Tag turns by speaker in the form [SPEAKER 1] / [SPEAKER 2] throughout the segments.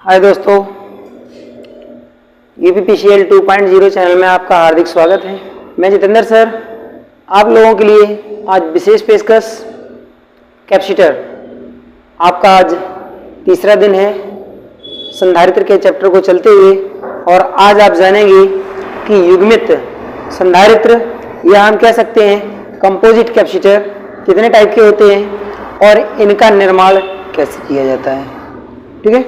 [SPEAKER 1] हाय दोस्तों, UPPCL 2.0 channel में आपका हार्दिक स्वागत है। मैं जितेंद्र सर आप लोगों के लिए आज विशेष पेशकश कैपेसिटर। आपका आज तीसरा दिन है संधारित्र के चैप्टर को चलते हुए, और आज आप जानेंगे कि युग्मित संधारित्र या हम कह सकते हैं कंपोजिट कैपेसिटर कितने टाइप के होते हैं और इनका निर्माण कैसे किया जाता है। ठीक है,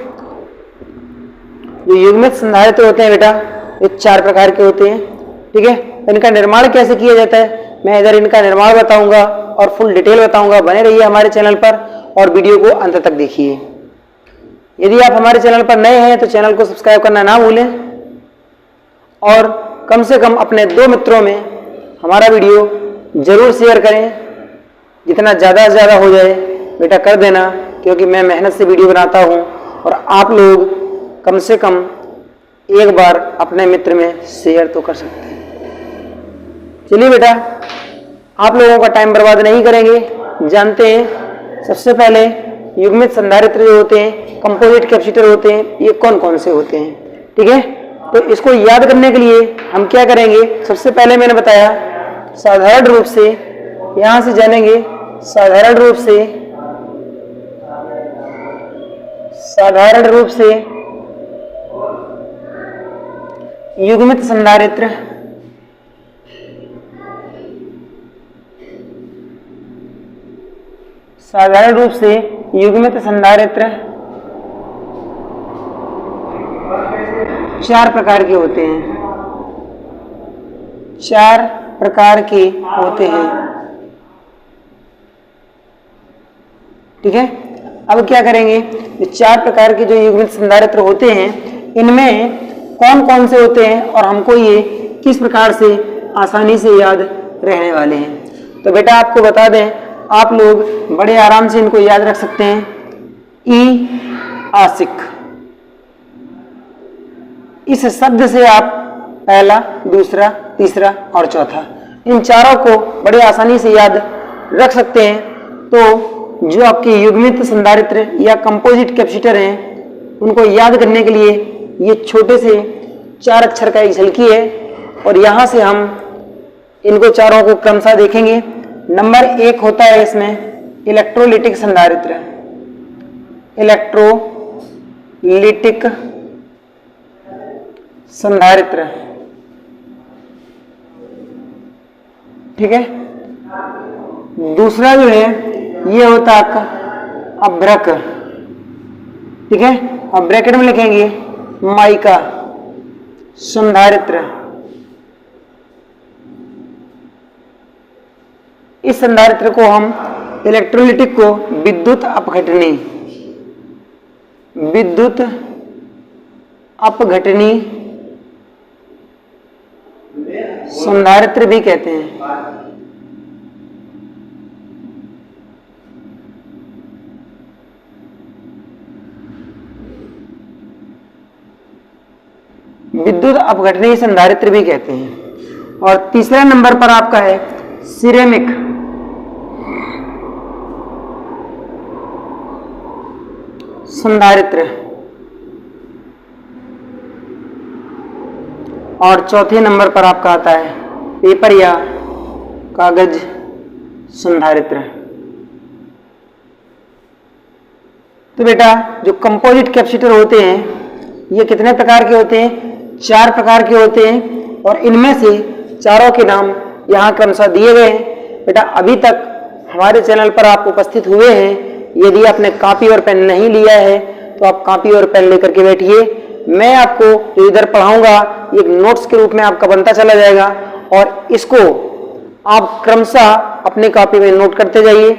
[SPEAKER 1] जो युग्मित संधारित्र होते हैं बेटा ये 4 प्रकार के होते हैं। ठीक है, इनका निर्माण कैसे किया जाता है मैं इधर इनका निर्माण बताऊंगा और फुल डिटेल बताऊंगा। बने रहिए हमारे चैनल पर और वीडियो को अंत तक देखिए। यदि आप हमारे चैनल पर नए हैं तो चैनल को सब्सक्राइब करना ना भूलें, और कम से कम अपने 2 मित्रों में हमारा वीडियो जरूर शेयर करें। जितना ज़्यादा से ज़्यादा हो जाए बेटा कर देना, क्योंकि मैं मेहनत से वीडियो बनाता हूँ और आप लोग कम से कम एक बार अपने मित्र में शेयर तो कर सकते हैं। चलिए बेटा, आप लोगों का टाइम बर्बाद नहीं करेंगे, जानते हैं सबसे पहले युग्मित संधारित्र जो होते हैं, कंपोजिट कैपेसिटर होते हैं, ये कौन कौन से होते हैं। ठीक है, तो इसको याद करने के लिए हम क्या करेंगे, सबसे पहले मैंने बताया साधारण रूप से, यहां से जानेंगे साधारण रूप से युग्मित संधारित्र साधारण रूप से युग्मित संधारित्र 4 प्रकार के होते हैं। 4 प्रकार के होते हैं। ठीक है, अब क्या करेंगे, ये 4 प्रकार के जो युग्मित संधारित्र होते हैं इनमें कौन कौन से होते हैं और हमको ये किस प्रकार से आसानी से याद रहने वाले हैं। तो बेटा आपको बता दें, आप लोग बड़े आराम से इनको याद रख सकते हैं। ई आशिक, इस शब्द से आप पहला, दूसरा, तीसरा और चौथा, इन चारों को बड़े आसानी से याद रख सकते हैं। तो जो आपके युग्मित संधारित्र या कंपोजिट कैपेसिटर हैं उनको याद करने के लिए ये छोटे से 4 अक्षर का एक झलकी है, और यहां से हम इनको चारों को क्रमशः देखेंगे। नंबर 1 होता है इसमें इलेक्ट्रोलिटिक संधारित्र। इलेक्ट्रोलिटिक संधारित्र, ठीक है। दूसरा जो है ये होता है आपका अभ्रक। ठीक है, अब ब्रैकेट में लिखेंगे माइका संधारित्र। इस संधारित्र को हम इलेक्ट्रोलिटिक को विद्युत अपघटनी संधारित्र भी कहते हैं। विद्युत अपघटनीय संधारित्र भी कहते हैं। और तीसरे नंबर पर आपका है सिरेमिक संधारित्र, और चौथे नंबर पर आपका आता है पेपर या कागज संधारित्र। तो बेटा जो कंपोजिट कैपेसिटर होते हैं ये कितने प्रकार के होते हैं, 4 प्रकार के होते हैं, और इनमें से चारों के नाम यहाँ क्रमशः दिए गए हैं। बेटा अभी तक हमारे चैनल पर आप उपस्थित हुए हैं, यदि आपने कॉपी और पेन नहीं लिया है तो आप कॉपी और पेन लेकर के बैठिए। मैं आपको जो इधर पढ़ाऊंगा एक नोट्स के रूप में आपका बनता चला जाएगा, और इसको आप क्रमशः अपने कॉपी में नोट करते जाइए।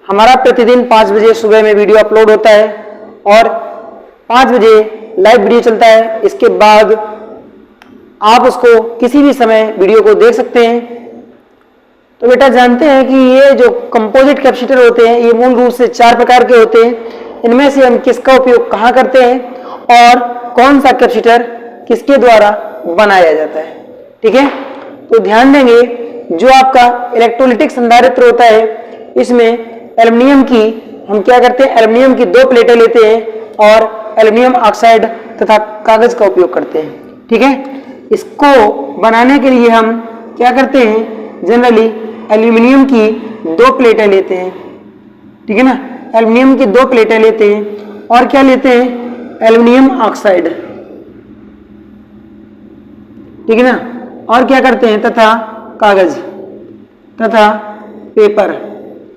[SPEAKER 1] हमारा प्रतिदिन 5 बजे सुबह में वीडियो अपलोड होता है और 5 बजे लाइव वीडियो चलता है। इसके बाद आप उसको किसी भी समय वीडियो को देख सकते हैं। तो बेटा जानते हैं कि ये जो कंपोजिट कैपेसिटर होते हैं ये मूल रूप से 4 प्रकार के होते हैं। इनमें से हम किसका उपयोग कहाँ करते हैं और कौन सा कैपेसिटर किसके द्वारा बनाया जाता है। ठीक है, तो ध्यान देंगे जो आपका इलेक्ट्रोलिटिक संधारित्र होता है इसमें एल्युमिनियम की हम क्या करते हैं, एल्युमिनियम की 2 प्लेटें लेते हैं और एल्युमिनियम ऑक्साइड तथा कागज का उपयोग करते हैं। ठीक है, इसको बनाने के लिए हम क्या करते हैं, जनरली एल्युमिनियम की 2 प्लेटें लेते हैं। ठीक है ना, एल्युमिनियम की 2 प्लेटें लेते हैं और क्या लेते हैं, एल्युमिनियम ऑक्साइड। ठीक है ना, और क्या करते हैं, तथा कागज तथा पेपर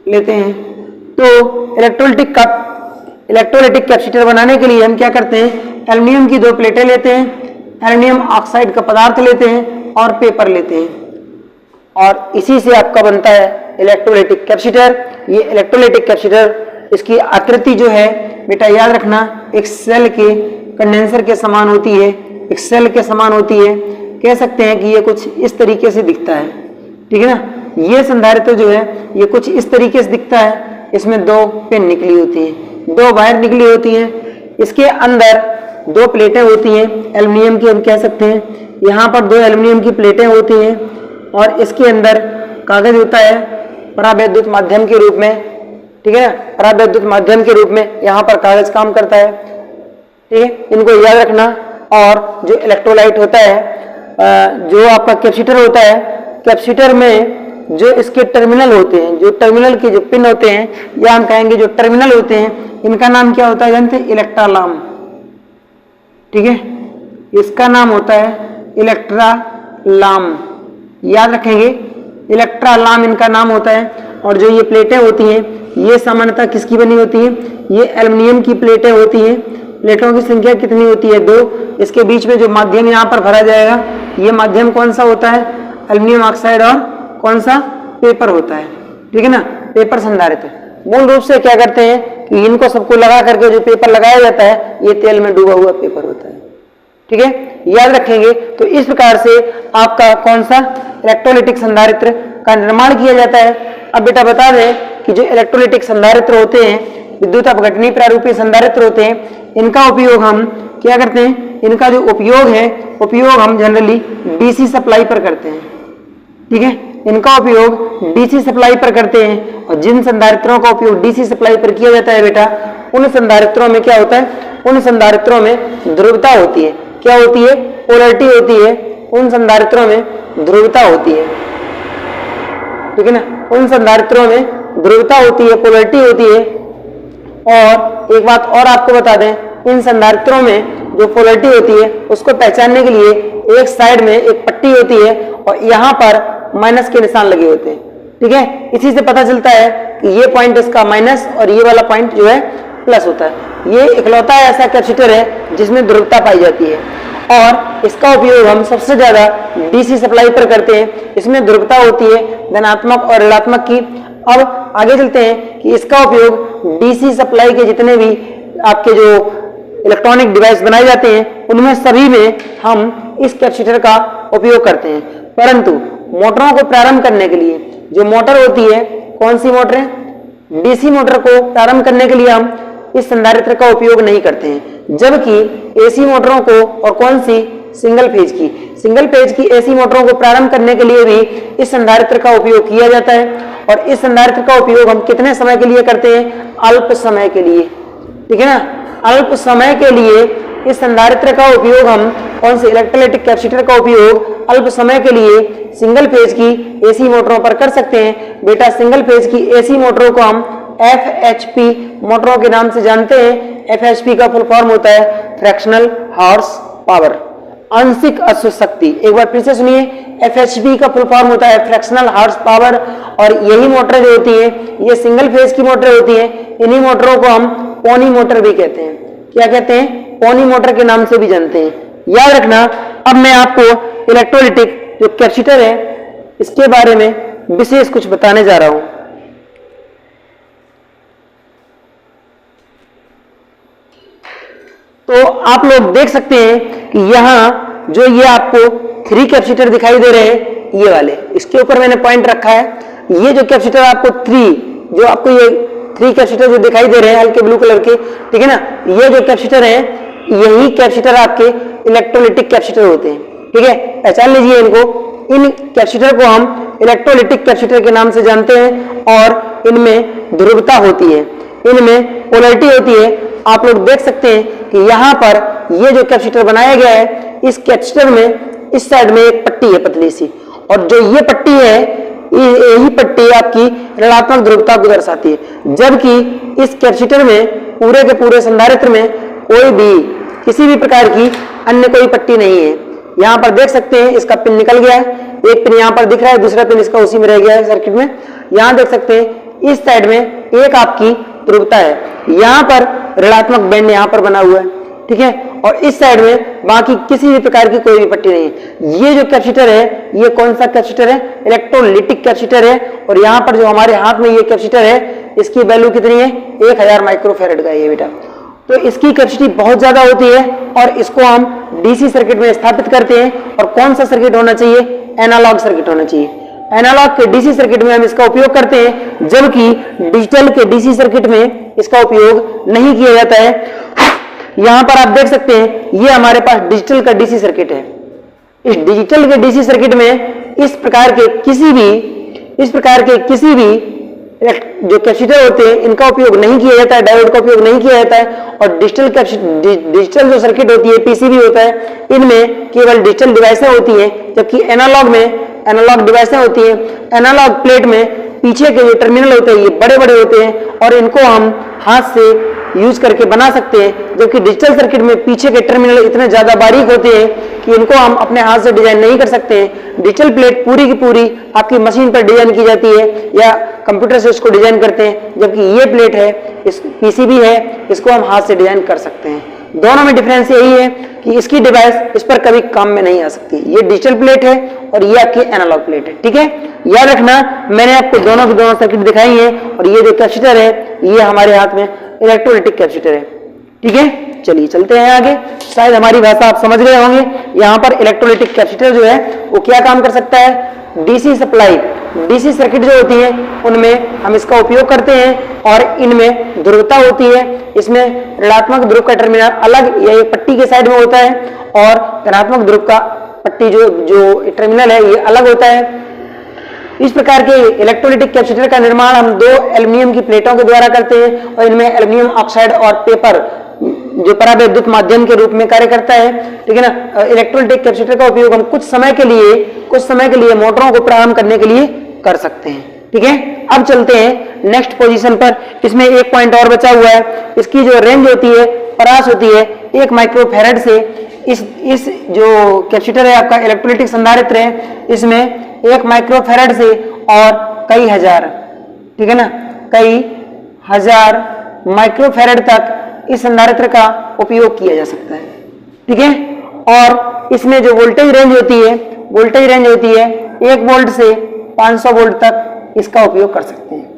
[SPEAKER 1] लेते हैं। तो इलेक्ट्रोलाइटिक कैपेसिटर बनाने के लिए हम क्या करते हैं, एल्युमिनियम की 2 प्लेटें लेते हैं, एल्युमिनियम ऑक्साइड का पदार्थ लेते हैं और पेपर लेते हैं, और इसी से आपका बनता है इलेक्ट्रोलाइटिक कैपेसिटर। ये इलेक्ट्रोलाइटिक कैपेसिटर, इसकी आकृति जो है बेटा याद रखना, एक सेल के कंडेंसर के समान होती है, एक सेल के समान होती है। कह सकते हैं कि ये कुछ इस तरीके से दिखता है। ठीक है ना, ये संधारित्र जो है ये कुछ इस तरीके से दिखता है। इसमें 2 पिन निकली होती हैं, 2 वायर निकली होती हैं। इसके अंदर 2 प्लेटें होती हैं एल्युमिनियम की, हम कह सकते हैं यहाँ पर 2 एल्युमिनियम की प्लेटें होती हैं, और इसके अंदर कागज होता है परावैद्युत माध्यम के रूप में। ठीक है, परावैद्युत माध्यम के रूप में यहाँ पर कागज काम करता है। ठीक है, इनको याद रखना। और जो इलेक्ट्रोलाइट होता है, जो आपका कैपेसिटर होता है, कैपेसिटर में जो इसके टर्मिनल होते हैं, जो टर्मिनल के जो पिन होते हैं, या हम कहेंगे जो टर्मिनल होते हैं, इनका नाम क्या होता है जानते हैं, इलेक्ट्रालाम। ठीक है, इसका नाम होता है इलेक्ट्रालाम, याद रखेंगे, इलेक्ट्रालाम इनका नाम होता है। और जो ये प्लेटें होती हैं, ये सामान्यतः किसकी बनी होती हैं, ये एल्युमिनियम की प्लेटें होती हैं। प्लेटों की संख्या कितनी होती है, 2। इसके बीच में जो माध्यम यहाँ पर भरा जाएगा, ये माध्यम कौन सा होता है, एल्युमिनियम ऑक्साइड, और कौन सा, पेपर होता है। ठीक है ना, पेपर संधारित्र। मूल रूप से क्या करते हैं कि इनको सबको लगा करके जो पेपर लगाया जाता है, ये तेल में डूबा हुआ पेपर होता है। ठीक है, याद रखेंगे। तो इस प्रकार से आपका कौन सा इलेक्ट्रोलाइटिक संधारित्र का निर्माण किया जाता है। अब बेटा बता दें कि जो इलेक्ट्रोलाइटिक संधारित्र होते हैं, विद्युत अपघटनीय प्रारूपीय संधारित्र होते हैं, इनका उपयोग हम क्या करते हैं, इनका जो उपयोग है, उपयोग हम जनरली डीसी सप्लाई पर करते हैं। ठीक है, इनका उपयोग डीसी सप्लाई पर करते हैं। और जिन संधारित्रों का उपयोग डीसी सप्लाई पर किया जाता है बेटा, उन संधारित्रों में क्या होता है, उन संधारित्रों में ध्रुवता होती है। क्या होती है, पोलरिटी होती है। उन संधारित्रों में ध्रुवता होती है। ठीक है ना, उन संधारित्रों में ध्रुवता होती है, पोलरिटी होती है। और एक बात और आपको बता दें, इन संधारित्रों में जो पोलरिटी होती है, उसको पहचानने के लिए एक साइड में एक पट्टी होती है और यहाँ पर माइनस के निशान लगे होते हैं। ठीक है, इसी से पता चलता है कि ये पॉइंट इसका माइनस और ये वाला पॉइंट जो है प्लस होता है। ये इकलौता ऐसा कैपेसिटर है जिसमें ध्रुवता पाई जाती है, और इसका उपयोग हम सबसे ज्यादा डीसी सप्लाई पर करते हैं। इसमें ध्रुवता होती है धनात्मक और ऋणात्मक की। अब आगे चलते हैं कि इसका उपयोग डीसी सप्लाई के जितने भी आपके जो इलेक्ट्रॉनिक डिवाइस बनाए जाते हैं, उनमें सभी में हम इस कैपेसिटर का उपयोग करते हैं। परंतु मोटरों को प्रारंभ करने के लिए जो मोटर होती है, कौन सी मोटर है, डीसी मोटर को प्रारंभ करने के लिए हम इस संधारित्र का उपयोग नहीं करते हैं। जबकि एसी मोटरों को, और कौन सी, सिंगल फेज की एसी मोटरों को प्रारंभ करने के लिए भी इस संधारित्र का उपयोग किया जाता है। और इस संधारित्र का उपयोग हम कितने समय के लिए करते हैं, अल्प समय के लिए। ठीक है ना, अल्प समय के लिए इस संधारित्र का उपयोग हम, कौन से, इलेक्ट्रोलाइटिक कैपेसिटर का उपयोग अल्प समय के लिए सिंगल फेज की एसी मोटरों पर कर सकते हैं। बेटा सिंगल फेज की एसी मोटरों को हम FHP मोटरों के नाम से जानते हैं। FHP का फुल फॉर्म होता है फ्रैक्शनल हॉर्स पावर, आंशिक अश्व शक्ति। एक बार फिर से सुनिए, FHP का फुल फॉर्म होता है फ्रैक्शनल हॉर्स पावर। और यही मोटर जो होती है, ये सिंगल फेज की मोटर होती है। इन्हीं मोटरों को हम पोनी मोटर भी कहते हैं। क्या कहते हैं, पोनी मोटर के नाम से भी जानते हैं। याद रखना। अब मैं आपको इलेक्ट्रोलाइटिक जो कैपेसिटर है, इसके बारे में विशेष कुछ बताने जा रहा हूं। तो आप लोग देख सकते हैं कि यहां जो ये आपको 3 कैपेसिटर दिखाई दे रहे हैं, ये वाले, इसके ऊपर मैंने पॉइंट रखा है। ये जो कैपेसिटर आपको 3, जो आपको ये 3 कैपेसिटर जो दिखाई दे रहे हैं हल्के ब्लू कलर के, ठीक है ना, ये जो कैपेसिटर है, यही कैपेसिटर आपके इलेक्ट्रोलाइटिक कैपेसिटर होते हैं। ठीक है, पहचान लीजिए इनको। इन कैपेसिटर को हम इलेक्ट्रोलाइटिक कैपेसिटर के नाम से जानते हैं। और इनमें ध्रुवता होती है, इनमें पोलरिटी होती है, आप लोग देख सकते हैं कि यहाँ पर ये जो कैपेसिटर बनाया गया है, इस कैपेसिटर में इस साइड में एक पट्टी है पतली सी, और जो ये पट्टी है, यही पट्टी आपकी ऋणात्मक ध्रुवता को दर्शाती है। जबकि इस कैपेसिटर में पूरे के पूरे संधारित्र में कोई भी किसी भी प्रकार की अन्य कोई पट्टी नहीं है। यहाँ पर देख सकते हैं इसका पिन निकल गया है, एक पिन यहाँ पर दिख रहा है, दूसरा पिन इसका उसी में रह गया है सर्किट में। यहाँ देख सकते हैं इस साइड में एक आपकी ध्रुवता है, यहाँ पर ऋणात्मक बैंड यहाँ पर बना हुआ है, ठीक है, और इस साइड में बाकी किसी भी प्रकार की कोई भी पट्टी नहीं है। ये जो कैपेसिटर है, ये कौन सा कैपेसिटर है? इलेक्ट्रोलिटिक कैपेसिटर है। और यहाँ पर जो हमारे हाथ में ये कैपेसिटर है, इसकी वैल्यू कितनी है? 1000 माइक्रोफैराड का ये बेटा। तो इसकी कैपेसिटी बहुत ज्यादा होती है और इसको हम डीसी सर्किट में स्थापित करते हैं। और कौन सा सर्किट होना चाहिए? एनालॉग सर्किट होना चाहिए। एनालॉग के डीसी सर्किट में हम इसका उपयोग करते हैं, जबकि डिजिटल के डीसी सर्किट में इसका उपयोग नहीं किया जाता है। यहां पर आप देख सकते हैं ये हमारे पास डिजिटल का डीसी सर्किट है। इस डिजिटल के डीसी सर्किट में इस प्रकार के किसी भी जो कैपेसिटर होते हैं, इनका उपयोग नहीं किया जाता है, डायोड का उपयोग नहीं किया जाता है। और डिजिटल जो सर्किट होती है, पीसीबी होता है, इनमें केवल डिजिटल डिवाइसें होती हैं, जबकि एनालॉग में एनालॉग डिवाइसें होती हैं। एनालॉग प्लेट में पीछे के जो टर्मिनल होते हैं, ये बड़े बड़े होते हैं और इनको हम हाथ से यूज करके बना सकते हैं। जबकि डिजिटल सर्किट में पीछे के टर्मिनल इतने ज्यादा बारीक होते हैं कि इनको हम अपने हाथ से डिजाइन नहीं कर सकते हैं। डिजिटल प्लेट पूरी की पूरी आपकी मशीन पर डिजाइन की जाती है या कंप्यूटर से इसको डिजाइन करते हैं, जबकि ये प्लेट है, इस पीसीबी है, इसको हम हाथ से डिजाइन कर सकते हैं। दोनों में डिफरेंस यही है कि इसकी डिवाइस इस पर कभी काम में नहीं आ सकती। ये डिजिटल प्लेट है और ये आपकी एनालॉग प्लेट है, ठीक है। याद रखना, मैंने आपको दोनों की दोनों सर्किट दिखाई है। और ये जो कैपेसिटर है, ये हमारे हाथ में इलेक्ट्रोलिटिक कैपेसिटर है, ठीक है। चलिए चलते हैं आगे। शायद हमारी भाषा आप समझ गए होंगे। यहाँ पर इलेक्ट्रोलिटिक कैपेसिटर जो है वो क्या काम कर सकता है? डीसी सप्लाई, डीसी सर्किट जो होती है उनमें हम इसका उपयोग करते हैं और इनमें ध्रुवता होती है। इसमें ऋणात्मक ध्रुव का टर्मिनल अलग या एक पट्टी के साइड में होता है और धनात्मक ध्रुव का पट्टी जो टर्मिनल है, ये अलग होता है। इस प्रकार के इलेक्ट्रोलिटिक कैपेसिटर का निर्माण हम 2 एल्युमिनियम की प्लेटों के द्वारा करते हैं और इनमें एल्युमिनियम ऑक्साइड और पेपर जो परावैद्युत माध्यम के रूप में कार्य करता है, ठीक है ना। इलेक्ट्रोलिटिक कैपेसिटर का उपयोग हम कुछ समय के लिए मोटरों को प्रारंभ करने के लिए कर सकते हैं, ठीक है। अब चलते हैं नेक्स्ट पोजीशन पर। इसमें एक पॉइंट और बचा हुआ है। इसकी जो रेंज होती है, परास होती है 1 माइक्रोफैराड से। इस जो कैपेसिटर है आपका इलेक्ट्रोलिटिक संधारित्र है, इसमें 1 माइक्रोफैराड से और कई हजार, ठीक है ना, कई हजार माइक्रोफैराड तक इस संधारित्र का उपयोग किया जा सकता है, ठीक है। और इसमें जो वोल्टेज रेंज होती है 1 वोल्ट से 500 वोल्ट तक इसका उपयोग कर सकते हैं।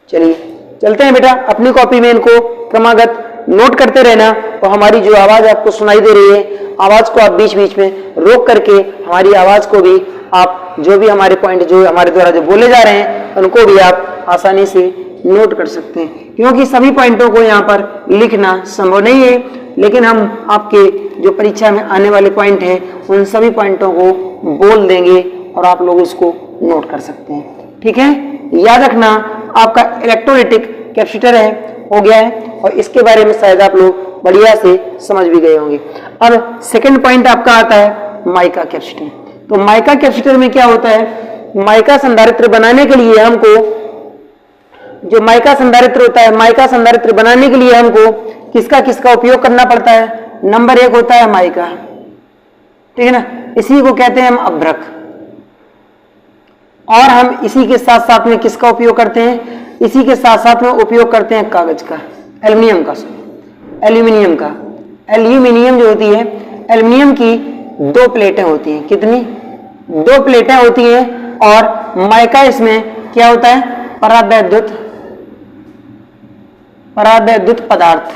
[SPEAKER 1] चलिए चलते हैं बेटा, अपनी कॉपी में इनको क्रमागत नोट करते रहना। और हमारी जो आवाज आपको सुनाई दे रही है, आवाज को आप बीच बीच में रोक करके हमारी आवाज को भी आप जो भी हमारे पॉइंट जो हमारे द्वारा जो बोले जा रहे हैं उनको भी आप आसानी से नोट कर सकते हैं, क्योंकि सभी पॉइंटों को यहाँ पर लिखना संभव नहीं है। लेकिन हम आपके जो परीक्षा में आने वाले पॉइंट हैं उन सभी पॉइंटों को बोल देंगे और आप लोग उसको नोट कर सकते हैं, ठीक है। याद रखना, आपका इलेक्ट्रोलिटिक कैपेसिटर है हो गया है और इसके बारे में शायद आप लोग बढ़िया से समझ भी गए होंगे। अब सेकंड पॉइंट आपका आता है माइका कैपेसिटर। तो माइका कैपेसिटर में क्या होता है? माइका संधारित्र बनाने के लिए हमको जो माइका संधारित्र होता है, माइका संधारित्र बनाने के लिए हमको किसका उपयोग करना पड़ता है? नंबर 1 होता है माइका, ठीक है ना। इसी को कहते हैं हम अभ्रक। और हम इसी के साथ साथ में किसका उपयोग करते हैं? इसी के साथ साथ में उपयोग करते हैं कागज का, एल्युमिनियम का। एल्युमिनियम जो होती है, एल्युमिनियम की 2 प्लेटें होती हैं। कितनी? 2 प्लेटें होती हैं। और माइका इसमें क्या होता है? परावैद्युत पदार्थ,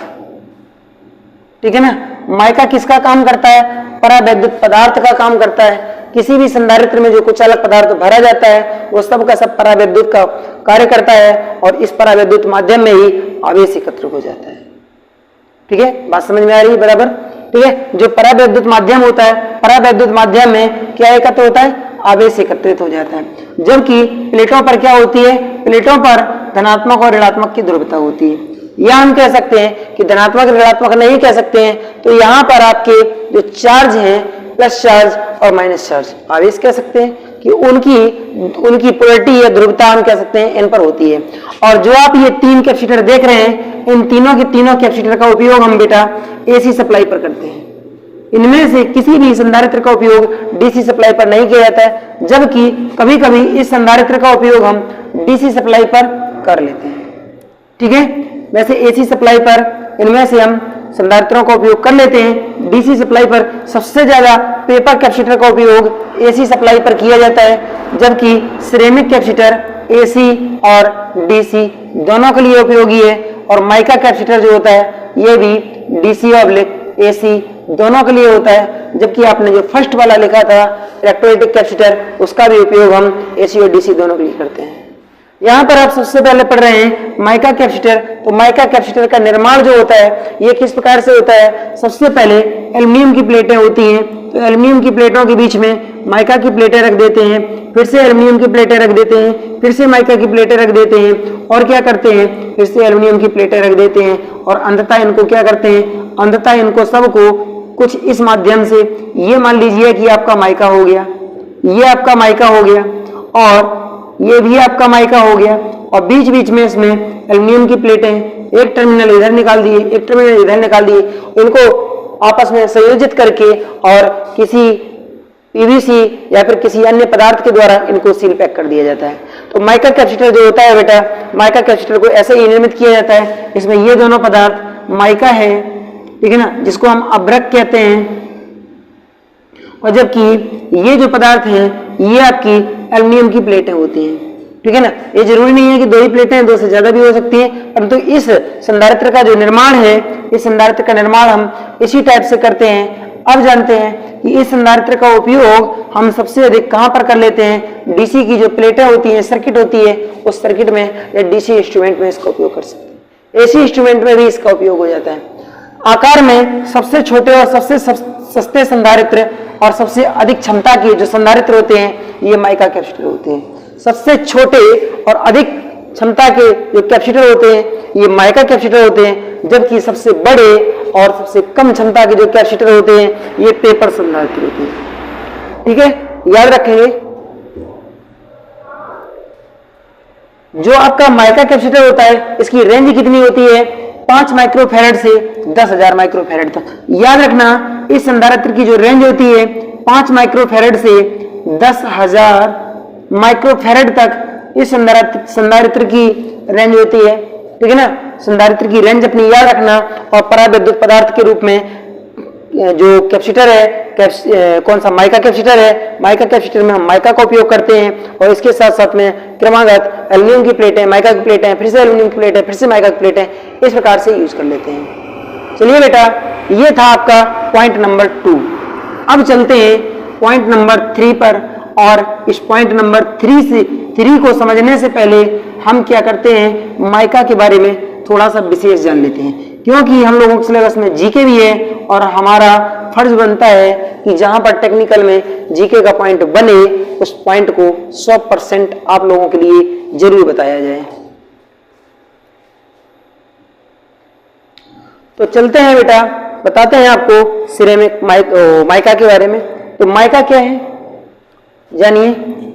[SPEAKER 1] ठीक है ना। माइका किसका काम करता है? परावैद्युत पदार्थ का काम करता है। किसी भी संधारित्र में जो कुछ अलग पदार्थ भरा जाता है वो सब का सब परावैद्युत का कार्य करता है और इस परावैद्युत माध्यम में ही आवेश एकत्र हो जाता है, ठीक है। बात समझ में आ रही है? बराबर, ठीक है। जो परावैद्युत माध्यम होता है, परावैद्युत माध्यम में क्या एकत्र होता है? आवेश एकत्रित हो जाता है। जबकि प्लेटों पर क्या होती है? प्लेटों पर धनात्मक और ऋणात्मक की ध्रुवता होती है। या हम कह सकते हैं कि धनात्मक ऋणात्मक नहीं कह सकते हैं, तो यहां पर आपके जो चार्ज हैं प्लस चार्ज और माइनस चार्ज आवेश कह सकते हैं कि उनकी पोलैरिटी या ध्रुवता हम कह सकते हैं इन पर होती है। और जो आप ये 3 कैपेसिटर देख रहे हैं, इन तीनों के तीनों कैपेसिटर का उपयोग हम बेटा एसी सप्लाई पर करते हैं। इनमें से किसी भी संधारित्र का उपयोग डीसी सप्लाई पर नहीं किया जाता है, जबकि कभी कभी इस संधारित्र का उपयोग हम डीसी सप्लाई पर कर लेते हैं। ठीक है, वैसे एसी सप्लाई पर इनमें से हम संधारित्रों का उपयोग कर लेते हैं। डीसी सप्लाई पर सबसे ज्यादा पेपर कैपेसिटर का उपयोग एसी सप्लाई पर किया जाता है, जबकि सिरेमिक कैपेसिटर एसी और डीसी दोनों के लिए उपयोगी है। और माइका कैपेसिटर जो होता है ये भी डीसी और एसी दोनों के लिए होता है, जबकि आपने जो फर्स्ट वाला लिखा था इलेक्ट्रोलाइटिक कैपेसिटर, उसका भी उपयोग हम एसी और डीसी दोनों के लिए करते हैं। यहां पर आप सबसे पहले पढ़ रहे हैं माइका कैपेसिटर। तो माइका कैपेसिटर का निर्माण जो होता है ये किस प्रकार से होता है? सबसे पहले एल्युमिनियम की प्लेटें होती हैं, तो एल्युमिनियम की प्लेटों के बीच में माइका की प्लेटें रख देते हैं, फिर से एल्युमिनियम की प्लेटें रख देते हैं, फिर से माइका की प्लेटें रख देते हैं, और क्या करते हैं? फिर से एल्युमिनियम की प्लेटें रख देते हैं, और अंततः इनको क्या करते हैं? अंततः इनको सबको कुछ इस माध्यम से, ये मान लीजिए कि आपका माइका हो गया, ये आपका माइका हो गया, और ये भी आपका माइका हो गया, और बीच बीच में इसमें एल्युमिनियम की प्लेटें, एक टर्मिनल इधर निकाल दिए, एक टर्मिनल इधर निकाल दिए, इनको आपस में संयोजित करके और किसी पीवीसी या फिर किसी अन्य पदार्थ के द्वारा इनको सील पैक कर दिया जाता है। तो माइका कैपेसिटर जो होता है बेटा, माइका कैपेसिटर को ऐसे ही निर्मित किया जाता है। इसमें ये दोनों पदार्थ माइका है, ठीक है ना, जिसको हम अभ्रक कहते हैं, और जबकि ये जो पदार्थ है ये आपकी एल्युमिनियम की प्लेटें होती हैं। ठीक है ना, ये जरूरी नहीं है कि 2 ही प्लेटें, 2 से ज्यादा भी हो सकती हैं, परंतु इस संधारित्र का जो निर्माण है, इस संधारित्र का निर्माण हम इसी टाइप से करते हैं। अब जानते हैं कि इस संधारित्र का उपयोग हम सबसे अधिक कहां पर कर लेते हैं? डीसी की जो प्लेटें होती हैं, सर्किट होती है, उस सर्किट में या डीसी इंस्ट्रूमेंट में इसका उपयोग कर सकते हैं। एसी इंस्ट्रूमेंट में भी इसका उपयोग हो जाता है। आकार में सबसे छोटे और सबसे सस्ते संधारित्र और सबसे अधिक क्षमता के जो संधारित्र होते हैं ये माइका कैपेसिटर होते हैं। सबसे छोटे और अधिक क्षमता के जो कैपेसिटर होते हैं ये माइका कैपेसिटर होते हैं, जबकि सबसे बड़े और सबसे कम क्षमता के जो कैपेसिटर होते हैं ये पेपर संधारित्र होते हैं। ठीक है, याद रखेंगे। जो आपका माइका कैपेसिटर होता है इसकी रेंज कितनी होती है? 5 माइक्रोफैरड से 10,000 माइक्रोफैरड तक। याद रखना, इस संधारित्र की जो रेंज होती है 5 माइक्रोफैरड से 10,000 माइक्रोफैरड तक इस संधारित्र की रेंज होती है। ठीक है ना, संधारित्र की रेंज अपनी याद रखना। और परावैद्युत पदार्थ के रूप में जो कैपेसिटर है, कौन सा? माइका कैपेसिटर है। माइका कैपेसिटर में हम माइका का उपयोग करते हैं, और इसके साथ साथ में क्रमागत एल्युमिनियम की प्लेटें, माइका की प्लेटें, फिर से एल्युमिनियम की प्लेटें, फिर से माइका की प्लेटें, इस प्रकार से यूज कर लेते हैं। चलिए बेटा, ये था आपका पॉइंट नंबर 2। अब चलते हैं पॉइंट नंबर 3 पर, और इस पॉइंट नंबर 3 को समझने से पहले हम क्या करते हैं? माइका के बारे में थोड़ा सा विशेष जान लेते हैं, क्योंकि हम लोगों के सिलेबस में जीके भी है, और हमारा फर्ज बनता है कि जहां पर टेक्निकल में जीके का पॉइंट बने उस पॉइंट को 100% आप लोगों के लिए जरूर बताया जाए। तो चलते हैं बेटा, बताते हैं आपको सिरेमिक माइका के बारे में। तो माइका क्या है जानिए,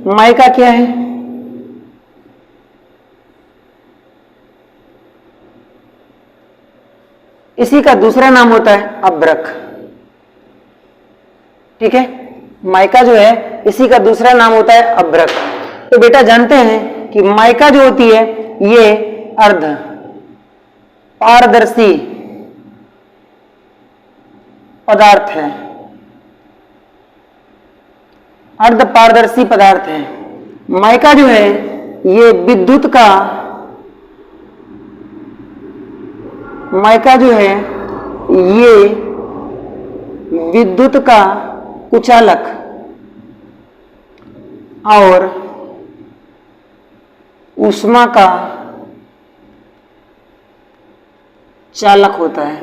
[SPEAKER 1] माइका क्या है? इसी का दूसरा नाम होता है अभ्रक। ठीक है, माइका जो है इसी का दूसरा नाम होता है अभ्रक। तो बेटा जानते हैं कि माइका जो होती है ये अर्ध पारदर्शी पदार्थ है, अर्ध पारदर्शी पदार्थ है। माइका जो है ये विद्युत का, माइका जो है ये विद्युत का कुचालक और ऊष्मा का चालक होता है।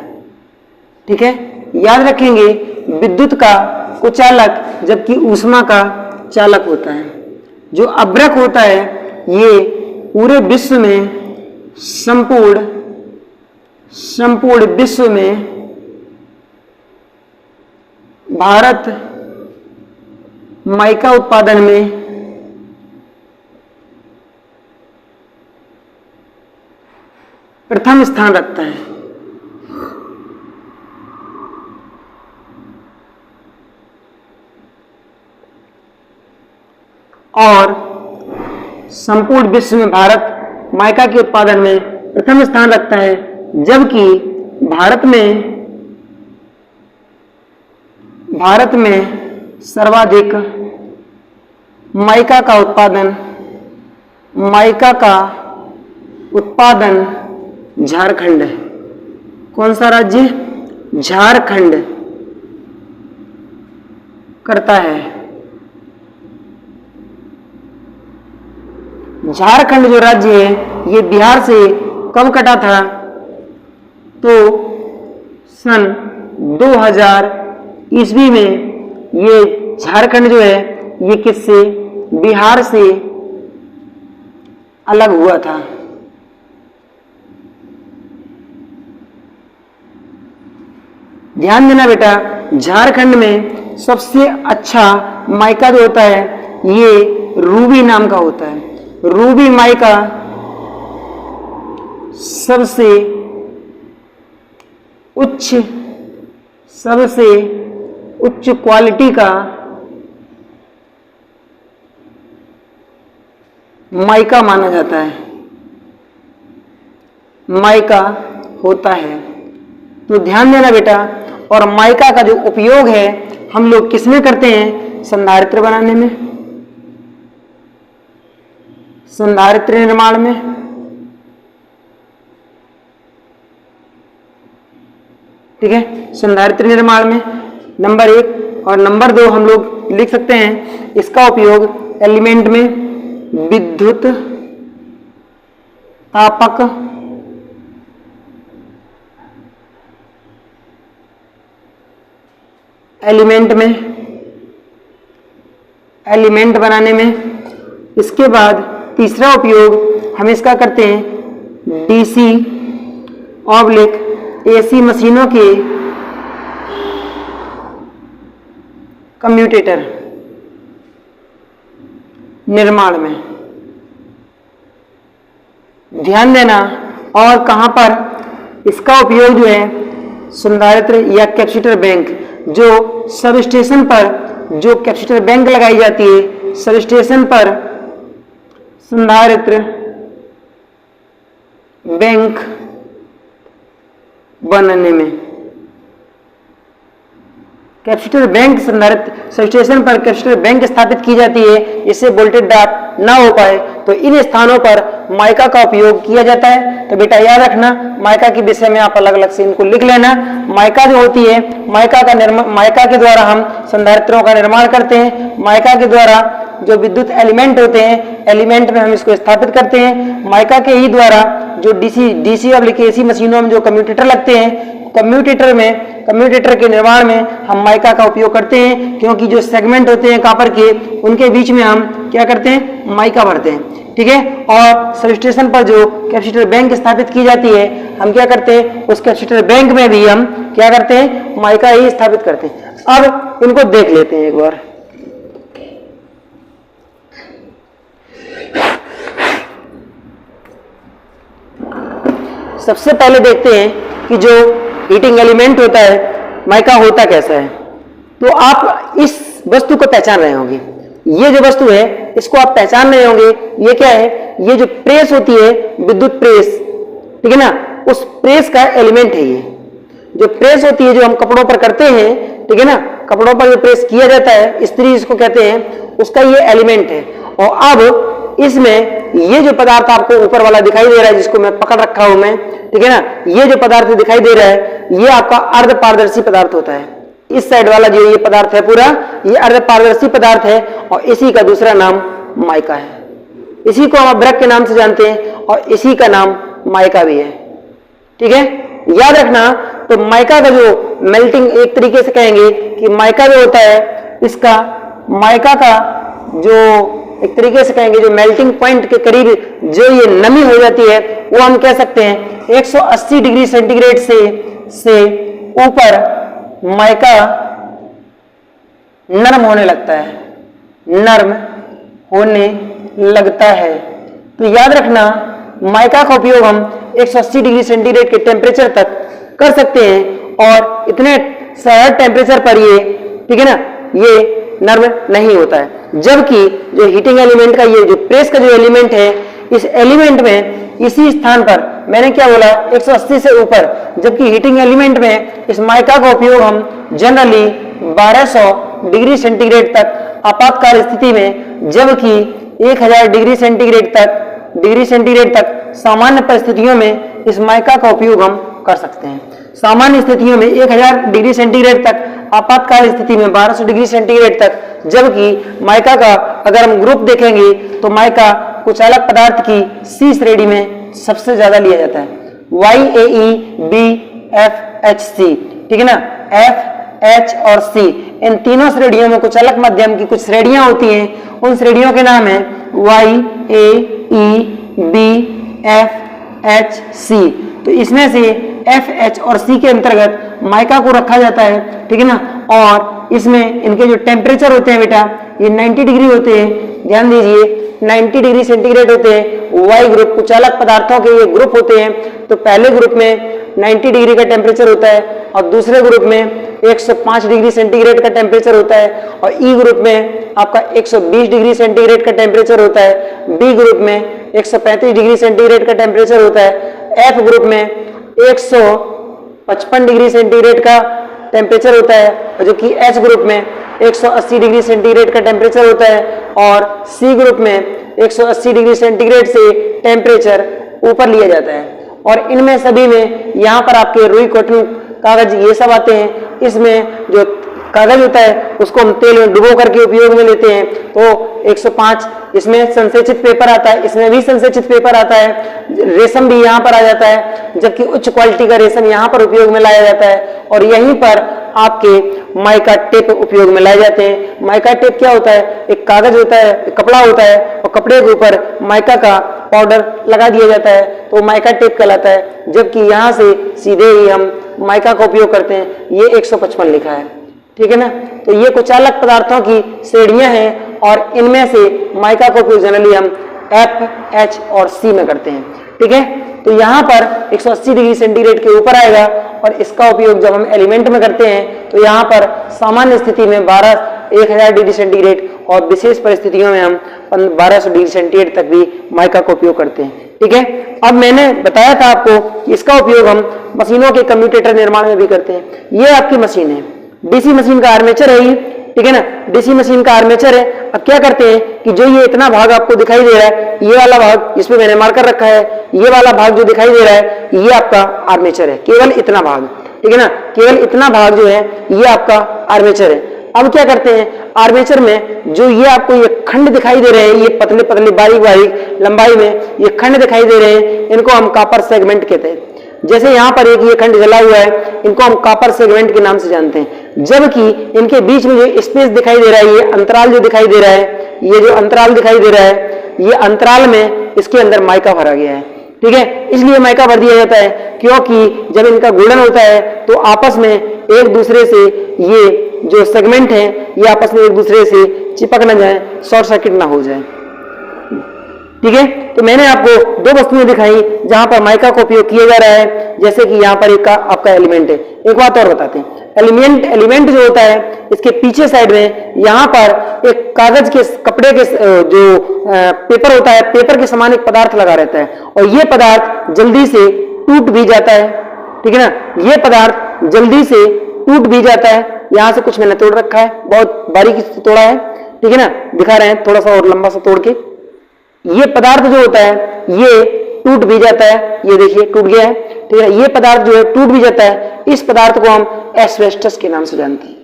[SPEAKER 1] ठीक है, याद रखेंगे, विद्युत का कुचालक जबकि ऊष्मा का चालक होता है। जो अभ्रक होता है ये पूरे विश्व में संपूर्ण संपूर्ण विश्व में भारत माइका उत्पादन में प्रथम स्थान रखता है। और संपूर्ण विश्व में भारत माइका के उत्पादन में प्रथम स्थान रखता है, जबकि भारत में सर्वाधिक माइका का उत्पादन झारखंड है। कौन सा राज्य? झारखंड करता है। झारखंड जो राज्य है ये बिहार से कब कटा था? तो सन 2000 ईस्वी में ये झारखंड जो है ये किससे? बिहार से अलग हुआ था। ध्यान देना बेटा, झारखंड में सबसे अच्छा माइका जो होता है ये रूबी नाम का होता है। रूबी माइका सबसे उच्च क्वालिटी का माइका माना जाता है, माइका होता है। तो ध्यान देना बेटा, और माइका का जो उपयोग है हम लोग किसमें करते हैं? संधारित्र बनाने में, संधारित्र निर्माण में। ठीक है, संधारित्र निर्माण में नंबर 1 और नंबर 2 हम लोग लिख सकते हैं इसका उपयोग एलिमेंट में, विद्युत तापक एलिमेंट बनाने में। इसके बाद तीसरा उपयोग हम इसका करते हैं डीसी ऑब्लिक एसी मशीनों के कम्यूटेटर निर्माण में। ध्यान देना, और कहां पर इसका उपयोग जो है संधारित्र या कैपेसिटर बैंक, जो सब स्टेशन पर जो कैपेसिटर बैंक लगाई जाती है, सब स्टेशन पर संधारित्र बैंक बनाने में। कैपेसिटर बैंक संधारित्र सब स्टेशन पर कैपेसिटर बैंक स्थापित की जाती है, इससे वोल्टेज ड्रॉप ना हो पाए, तो इन स्थानों पर माइका का उपयोग किया जाता है। तो बेटा याद रखना, माइका के विषय में आप अलग अलग से इनको लिख लेना। माइका जो होती है, माइका के द्वारा हम संधारित्रों का निर्माण करते हैं। माइका के द्वारा जो विद्युत एलिमेंट होते हैं, एलिमेंट में हम इसको स्थापित करते हैं। माइका के ही द्वारा जो डीसी ऑब्लिक एसी मशीनों में जो कम्यूटेटर लगते हैं, कम्यूटेटर के निर्माण में हम माइका का उपयोग करते हैं, क्योंकि जो सेगमेंट होते हैं कॉपर के, उनके बीच में हम क्या करते हैं? माइका भरते हैं। ठीक है, और सब स्टेशन पर जो कैपेसिटर बैंक स्थापित की जाती है, हम क्या करते हैं? उस कैपेसिटर बैंक में भी हम क्या करते हैं? माइका ही स्थापित करते हैं। अब इनको देख लेते हैं एक बार। सबसे पहले देखते हैं कि जो हीटिंग एलिमेंट होता है, माइका होता कैसा है। तो आप इस वस्तु को पहचान रहे होंगे। ये जो वस्तु है इसको आप पहचान रहे होंगे। ये क्या है? ये जो प्रेस होती है, विद्युत प्रेस, ठीक है ना, उस प्रेस का एलिमेंट है। ये जो प्रेस होती है जो हम कपड़ों पर करते हैं, ठीक है ना, कपड़ों पर जो प्रेस किया जाता है, इस्त्री जिसको कहते हैं, उसका ये एलिमेंट है। और अब इसमें ये जो पदार्थ आपको ऊपर वाला दिखाई दे रहा है, जिसको मैं पकड़ रखा हूं मैं, ठीक है ना, ये जो पदार्थ दिखाई दे रहा है ये आपका अर्ध पारदर्शी पदार्थ होता है। इस साइड वाला जो ये पदार्थ है पूरा, ये अर्ध पारदर्शी पदार्थ है, और इसी का दूसरा नाम माइका है। इसी को हम अभ्रक के नाम से जानते हैं, और इसी का नाम माइका भी है। ठीक है, याद रखना। तो माइका का जो मेल्टिंग, एक तरीके से कहेंगे कि माइका जो होता है, इसका माइका का जो एक तरीके से कहेंगे जो मेल्टिंग पॉइंट के करीब जो ये नमी हो जाती है, वो हम कह सकते हैं 180 डिग्री सेंटीग्रेड से ऊपर माइका नरम होने लगता है, नरम होने लगता है। तो याद रखना, माइका का उपयोग हम 180 डिग्री सेंटीग्रेड के टेम्परेचर तक कर सकते हैं और इतने सहज टेम्परेचर पर ये, ठीक है ना, ये नरम नहीं होता है। जबकि जो हीटिंग एलिमेंट का, ये जो प्रेस का जो एलिमेंट है, इस एलिमेंट में इसी स्थान पर मैंने क्या बोला, 180 से ऊपर, जबकि हीटिंग एलिमेंट में इस माइका का उपयोग हम जनरली 1200 डिग्री सेंटीग्रेड तक आपातकाल स्थिति में, जबकि 1000 डिग्री सेंटीग्रेड तक सामान्य परिस्थितियों में इस माइका का उपयोग हम कर सकते हैं। सामान्य स्थितियों में 1000 डिग्री सेंटीग्रेड तक, आपातकाल स्थिति में 1200 डिग्री सेंटीग्रेड तक। जबकि माइका का अगर हम ग्रुप देखेंगे तो माइका कुचालक पदार्थ की सी श्रेणी में सबसे ज्यादा लिया जाता है, YAEBFHC, ठीक है ना, F, H और C, इन तीनों श्रेणियों में कुचालक माध्यम की कुछ श्रेणियां होती हैं। उन श्रेणियों के नाम है YAEBFHC। तो इसमें से F, H और C के अंतर्गत माइका को रखा जाता है, ठीक है ना। और इसमें इनके जो टेम्परेचर होते हैं बेटा, ये 90 डिग्री होते हैं, ध्यान दीजिए, 90 डिग्री सेंटीग्रेड होते हैं। Y ग्रुप कुचालक पदार्थों के ये ग्रुप होते हैं। तो पहले ग्रुप में 90 डिग्री का टेम्परेचर होता है और दूसरे ग्रुप में 105 डिग्री सेंटीग्रेड का टेम्परेचर होता है, और E ग्रुप में आपका 120 डिग्री सेंटीग्रेड का टेम्परेचर होता है, B ग्रुप में 135 डिग्री सेंटीग्रेड का टेम्परेचर होता है, F ग्रुप में 155 डिग्री सेंटीग्रेड का टेम्परेचर होता है, और जो कि H ग्रुप में 180 डिग्री सेंटीग्रेड का टेम्परेचर होता है, और C ग्रुप में 180 डिग्री सेंटीग्रेड से टेम्परेचर ऊपर लिया जाता है। और इनमें सभी में यहाँ पर आपके रुई, कॉटन, कागज ये सब आते हैं। इसमें जो कागज होता है उसको हम तेल में डुबो करके उपयोग में लेते हैं, तो 105, इसमें संसेचित पेपर आता है, इसमें भी संसेचित पेपर आता है, रेशम भी यहाँ पर आ जाता है, जबकि उच्च क्वालिटी का रेशम यहाँ पर उपयोग में लाया जाता है। और यहीं पर आपके माइका टेप उपयोग में लाए जाते हैं। माइका टेप क्या होता है, एक कागज होता है, एक कपड़ा होता है, और कपड़े के ऊपर माइका का पाउडर लगा दिया जाता है, तो माइका टेप कहलाता है। जबकि यहाँ से सीधे ही हम माइका का उपयोग करते हैं। ये 155 लिखा है, ठीक है ना। तो ये कुचालक पदार्थों की श्रेणियां हैं, और इनमें से माइका का उपयोग जनरली हम F, H और C में करते हैं, ठीक है। तो यहाँ पर 180 डिग्री सेंटीग्रेड के ऊपर आएगा, और इसका उपयोग जब हम एलिमेंट में करते हैं तो यहाँ पर सामान्य स्थिति में 1000 डिग्री सेंटीग्रेड, और विशेष परिस्थितियों में हम 1200 डिग्री सेंटीग्रेड तक भी माइका का उपयोग करते हैं, ठीक है। अब मैंने बताया था आपको कि इसका उपयोग हम मशीनों के कम्यूटेटर निर्माण में भी करते हैं। ये आपकी मशीन है, डीसी मशीन का आर्मेचर है ये, ठीक है ना, डीसी मशीन का आर्मेचर है। अब क्या करते हैं कि जो ये इतना भाग आपको दिखाई दे रहा है, ये वाला भाग, इसमें मैंने मार्कर रखा है, ये वाला भाग जो दिखाई दे रहा है, ये आपका आर्मेचर है, केवल इतना भाग, ठीक है ना, केवल इतना भाग जो है ये आपका आर्मेचर है। अब क्या करते हैं, आर्मेचर में जो ये आपको ये खंड दिखाई दे रहे हैं, ये पतले पतले बारीक बारीक लंबाई में ये खंड दिखाई दे रहे हैं, इनको हम कॉपर सेगमेंट कहते हैं। जैसे यहाँ पर एक ये खंड जला हुआ है, इनको हम कॉपर सेगमेंट के नाम से जानते हैं। जबकि इनके बीच में जो स्पेस दिखाई दे रहा है, ये अंतराल जो दिखाई दे रहा है, ये जो अंतराल दिखाई दे रहा है, ये अंतराल में इसके अंदर माइका भरा गया है, ठीक है। इसलिए माइका भर दिया जाता है क्योंकि जब इनका गुणन होता है तो आपस में एक दूसरे से ये जो सेगमेंट है ये आपस में एक दूसरे से चिपक न जाए, शॉर्ट सर्किट ना हो जाए, ठीक है। तो मैंने आपको दो वस्तुएं दिखाई जहां पर माइका का उपयोग किया जा रहा है, जैसे कि यहाँ पर एक आपका एलिमेंट है। एक बात और बताते हैं, एलिमेंट जो होता है इसके पीछे साइड में यहाँ पर एक कागज के कपड़े के जो पेपर होता है, पेपर के समान एक पदार्थ लगा रहता है, और ये पदार्थ जल्दी से टूट भी जाता है, ठीक है ना, ये पदार्थ जल्दी से टूट भी जाता है। यहां से कुछ मैंने तोड़ रखा है, बहुत बारीकी से तोड़ा है, ठीक है ना, दिखा रहे हैं थोड़ा सा और लंबा सा तोड़ के। ये पदार्थ जो होता है ये टूट भी जाता है, ये देखिए टूट गया है, ठीक है। ये पदार्थ जो है टूट भी जाता है। इस पदार्थ को हम एस्बेस्टस के नाम से जानते हैं,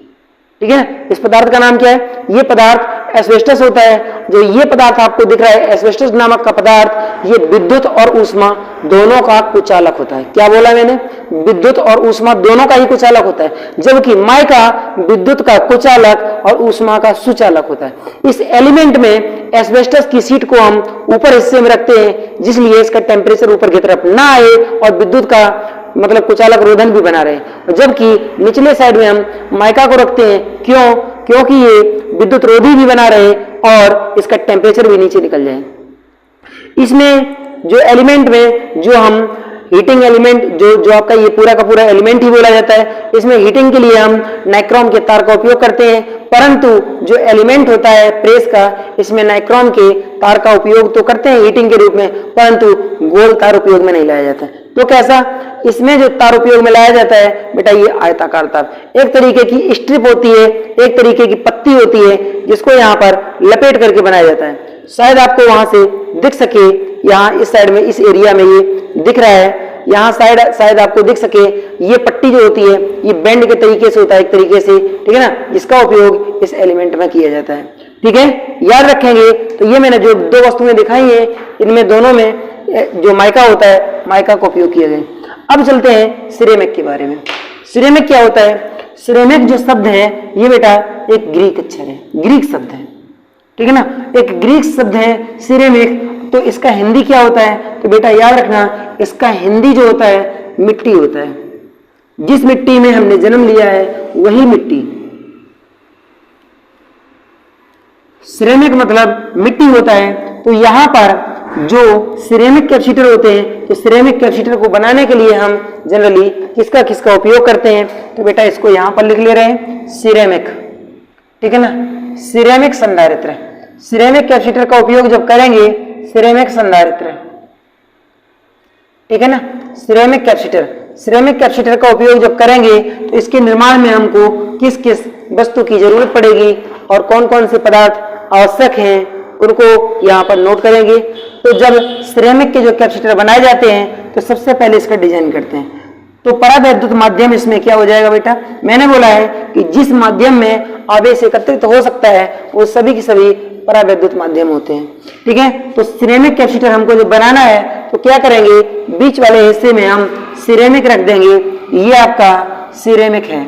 [SPEAKER 1] ठीक है। इस पदार्थ का नाम क्या है, ये पदार्थ एस्बेस्टस होता है। जो ये पदार्थ आपको दिख रहा है एस्बेस्टस नामक का पदार्थ, ये विद्युत और ऊष्मा दोनों का कुचालक होता है। क्या बोला मैंने, विद्युत और ऊष्मा दोनों का ही कुचालक होता है, जबकि माइका विद्युत का कुचालक और ऊष्मा का सुचालक होता है। इस एलिमेंट में एस्बेस्टस की सीट को हम ऊपर हिस्से में रखते हैं, जिसलिए इसका टेम्परेचर ऊपर की तरफ ना आए और विद्युत का मतलब कुचालक रोधन भी बना रहे। जबकि निचले साइड में हम माइका को रखते हैं, क्यों? क्योंकि ये विद्युत रोधी भी बना रहे और इसका टेम्परेचर भी नीचे निकल जाए। इसमें जो एलिमेंट में जो हम हीटिंग एलिमेंट जो आपका ये पूरा का पूरा एलिमेंट ही बोला जाता है, इसमें हीटिंग के लिए हम नाइक्रोम के तार का उपयोग करते हैं, परंतु जो एलिमेंट होता है प्रेस का, इसमें नाइक्रोम के तार का उपयोग तो करते हैं हीटिंग के रूप में, परंतु गोल तार उपयोग में नहीं लाया जाता है। तो कैसा? इसमें जो तार उपयोग में लाया जाता है बेटा, ये आयताकार तार, एक तरीके की स्ट्रिप होती है, एक तरीके की पत्ती होती है, जिसको यहाँ पर लपेट करके बनाया जाता है। शायद आपको वहां से दिख सके, यहाँ इस साइड में इस एरिया में ये दिख रहा है, यहाँ शायद आपको दिख सके, ये पट्टी जो होती है ये बेंड के तरीके से होता है, एक तरीके से, ठीक है ना, जिसका उपयोग इस एलिमेंट में किया जाता है। ठीक है, याद रखेंगे। तो ये मैंने जो दो वस्तुएं दिखाई हैं, इनमें दोनों में जो माइका होता है, माइका का उपयोग किया गया। अब चलते हैं सिरेमिक के बारे में। सिरेमिक क्या होता है? सिरेमिक जो शब्द है ये बेटा एक ग्रीक अक्षर है, ग्रीक शब्द है, ठीक है ना, एक ग्रीक शब्द है सिरेमिक। तो इसका हिंदी क्या होता है? तो बेटा याद रखना, इसका हिंदी जो होता है मिट्टी होता है। जिस मिट्टी में हमने जन्म लिया है वही मिट्टी। सिरेमिक मतलब मिट्टी होता है। तो यहां पर जो सिरेमिक कैपेसिटर होते हैं, तो सिरेमिक कैपेसिटर को बनाने के लिए हम जनरली किसका उपयोग करते हैं? तो बेटा इसको यहां पर लिख ले रहे हैं, सिरेमिक, ठीक है ना, सिरेमिक संधारित्र। सिरेमिक कैपेसिटर का उपयोग जब करेंगे, सिरेमिक संधारित्र, ठीक है ना, सिरेमिक कैपेसिटर का उपयोग जब करेंगे तो इसके निर्माण में हमको किस किस वस्तु की जरूरत पड़ेगी और कौन कौन से पदार्थ आवश्यक हैं उनको यहाँ पर नोट करेंगे। तो जब सिरेमिक के जो कैपेसिटर बनाए जाते हैं तो सबसे पहले इसका डिजाइन करते हैं। तो परावैद्युत माध्यम इसमें क्या हो जाएगा बेटा? मैंने बोला है कि जिस माध्यम में आवेश एकत्रित हो सकता है वो सभी की सभी परावैद्युत माध्यम होते हैं, ठीक है। तो सिरेमिक कैपेसिटर हमको जब बनाना है तो क्या करेंगे? बीच वाले हिस्से में हम सिरेमिक रख देंगे। ये आपका सिरेमिक है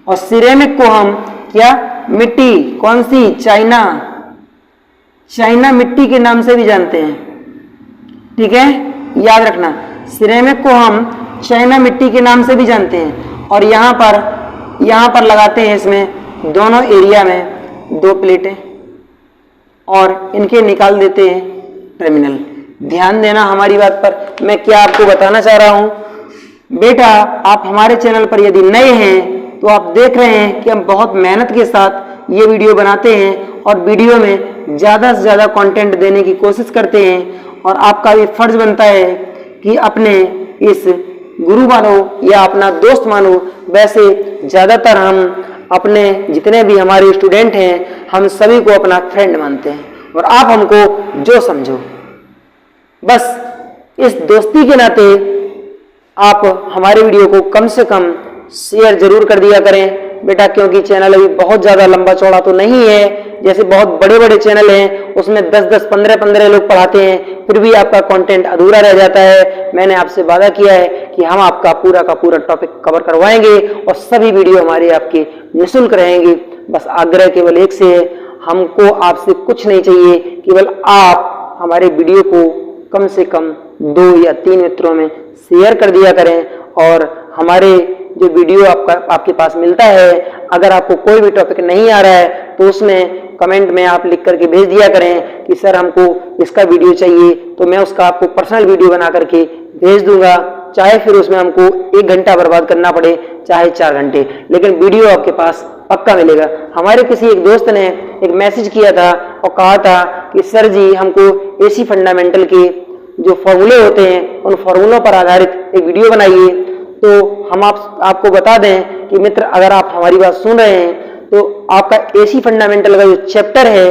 [SPEAKER 1] और सिरेमिक को हम क्या, मिट्टी, कौन सी? चाइना मिट्टी के नाम से भी जानते हैं, ठीक है, याद रखना। सिरेमिक को हम चाइना मिट्टी के नाम से भी जानते हैं। और यहाँ पर लगाते हैं इसमें दोनों एरिया में दो प्लेटें और इनके निकाल देते हैं टर्मिनल। ध्यान देना हमारी बात पर। मैं क्या आपको बताना चाह रहा हूं बेटा, आप हमारे चैनल पर यदि नए हैं तो आप देख रहे हैं कि हम बहुत मेहनत के साथ ये वीडियो बनाते हैं और वीडियो में ज़्यादा से ज़्यादा कंटेंट देने की कोशिश करते हैं। और आपका भी फर्ज बनता है कि अपने इस गुरु मानो या अपना दोस्त मानो, वैसे ज़्यादातर हम अपने जितने भी हमारे स्टूडेंट हैं हम सभी को अपना फ्रेंड मानते हैं और आप हमको जो समझो, बस इस दोस्ती के नाते आप हमारे वीडियो को कम से कम शेयर जरूर कर दिया करें बेटा, क्योंकि चैनल अभी बहुत ज़्यादा लंबा चौड़ा तो नहीं है। जैसे बहुत बड़े बड़े चैनल हैं उसमें 10-10, 15-15 लोग पढ़ाते हैं, फिर भी आपका कंटेंट अधूरा रह जाता है। मैंने आपसे वादा किया है कि हम आपका पूरा का पूरा टॉपिक कवर करवाएंगे और सभी वीडियो हमारे आपके निःशुल्क रहेंगे। बस आग्रह केवल एक से है, हमको आपसे कुछ नहीं चाहिए, केवल आप हमारे वीडियो को कम से कम 2 या 3 मित्रों में शेयर कर दिया करें। और हमारे जो वीडियो आपके पास मिलता है, अगर आपको कोई भी टॉपिक नहीं आ रहा है तो उसमें कमेंट में आप लिख करके भेज दिया करें कि सर हमको इसका वीडियो चाहिए, तो मैं उसका आपको पर्सनल वीडियो बना करके भेज दूंगा। चाहे फिर उसमें हमको 1 घंटा बर्बाद करना पड़े, चाहे 4 घंटे, लेकिन वीडियो आपके पास पक्का मिलेगा। हमारे किसी एक दोस्त ने एक मैसेज किया था और कहा था कि सर जी हमको एसी फंडामेंटल के जो फॉर्मूले होते हैं उन फॉर्मूलों पर आधारित एक वीडियो बनाइए। तो हम आपको बता दें कि मित्र, अगर आप हमारी बात सुन रहे हैं तो आपका एसी फंडामेंटल का जो चैप्टर है,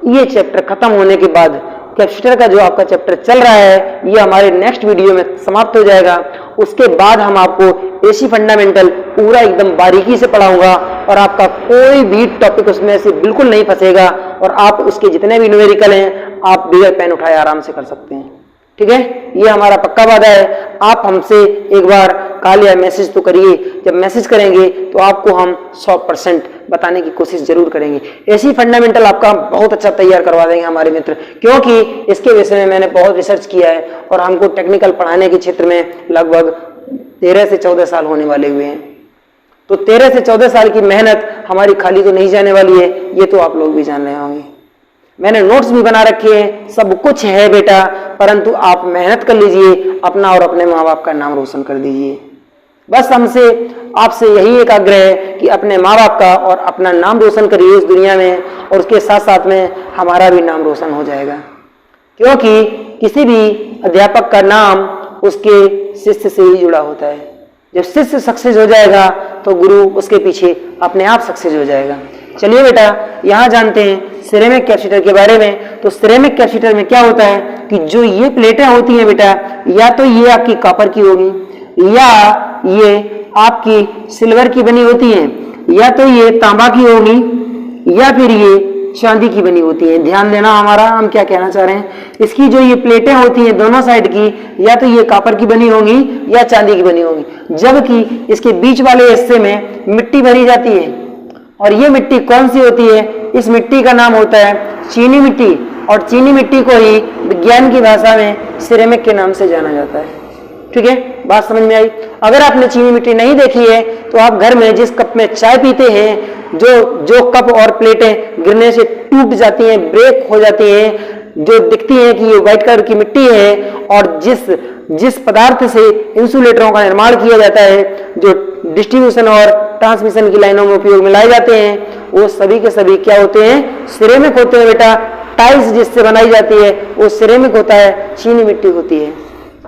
[SPEAKER 1] ये चैप्टर खत्म होने के बाद कैपेसिटर का जो आपका चैप्टर चल रहा है ये हमारे नेक्स्ट वीडियो में समाप्त हो जाएगा। उसके बाद हम आपको एसी फंडामेंटल पूरा एकदम बारीकी से पढ़ाऊंगा और आपका कोई भी टॉपिक उसमें से बिल्कुल नहीं फंसेगा और आप उसके जितने भी न्यूमेरिकल हैं आप बगैर पेन उठाए आराम से कर सकते हैं, ठीक है। ये हमारा पक्का वादा है। आप हमसे एक बार कॉल या मैसेज तो करिए। जब मैसेज करेंगे तो आपको हम 100% बताने की कोशिश जरूर करेंगे। ऐसी फंडामेंटल आपका बहुत अच्छा तैयार करवा देंगे हमारे मित्र, क्योंकि इसके विषय में मैंने बहुत रिसर्च किया है और हमको टेक्निकल पढ़ाने के क्षेत्र में लगभग 13 से 14 साल होने वाले हुए हैं। तो 13 से 14 साल की मेहनत हमारी खाली तो नहीं जाने वाली है, ये तो आप लोग भी जान रहे होंगे। मैंने नोट्स भी बना रखे हैं, सब कुछ है बेटा, परंतु आप मेहनत कर लीजिए, अपना और अपने माँ बाप का नाम रोशन कर दीजिए। बस हमसे आपसे यही एक आग्रह है कि अपने माँ बाप का और अपना नाम रोशन करिए इस दुनिया में, और उसके साथ साथ में हमारा भी नाम रोशन हो जाएगा। क्योंकि किसी भी अध्यापक का नाम उसके शिष्य से ही जुड़ा होता है। जब शिष्य सक्सेस हो जाएगा तो गुरु उसके पीछे अपने आप सक्सेस हो जाएगा। चलिए बेटा, यहाँ जानते हैं सिरेमिक कैपेसिटर के बारे में। तो सिरेमिक कैपेसिटर में क्या होता है कि जो ये प्लेटें होती हैं बेटा, या तो ये आपकी कॉपर की होगी, या ये आपकी सिल्वर की बनी होती है, या तो ये तांबा की होगी, या फिर ये चांदी की बनी होती है। ध्यान देना हमारा, हम क्या कहना चाह रहे हैं, इसकी जो ये प्लेटें होती हैं दोनों साइड की, या तो ये कॉपर की बनी होंगी या चांदी की बनी होंगी, जबकि इसके बीच वाले हिस्से में मिट्टी भरी जाती है। और ये मिट्टी कौन सी होती है? इस मिट्टी का नाम होता है चीनी मिट्टी, और चीनी मिट्टी को ही विज्ञान की भाषा में सिरेमिक के नाम से जाना जाता है। ठीक है, बात समझ में आई? अगर आपने चीनी मिट्टी नहीं देखी है तो आप घर में जिस कप में चाय पीते हैं, जो कप और प्लेटें गिरने से टूट जाती हैं, ब्रेक हो जाती हैं, जो दिखती है कि ये व्हाइट कलर की मिट्टी है, और जिस पदार्थ से इंसुलेटरों का निर्माण किया जाता है, जो डिस्ट्रीब्यूशन और ट्रांसमिशन की लाइनों में उपयोग में लाए जाते हैं, वो सभी के सभी क्या होते हैं? सिरेमिक होते हैं बेटा। टाइल्स जिससे बनाई जाती है वो सिरेमिक होता है, चीनी मिट्टी होती है।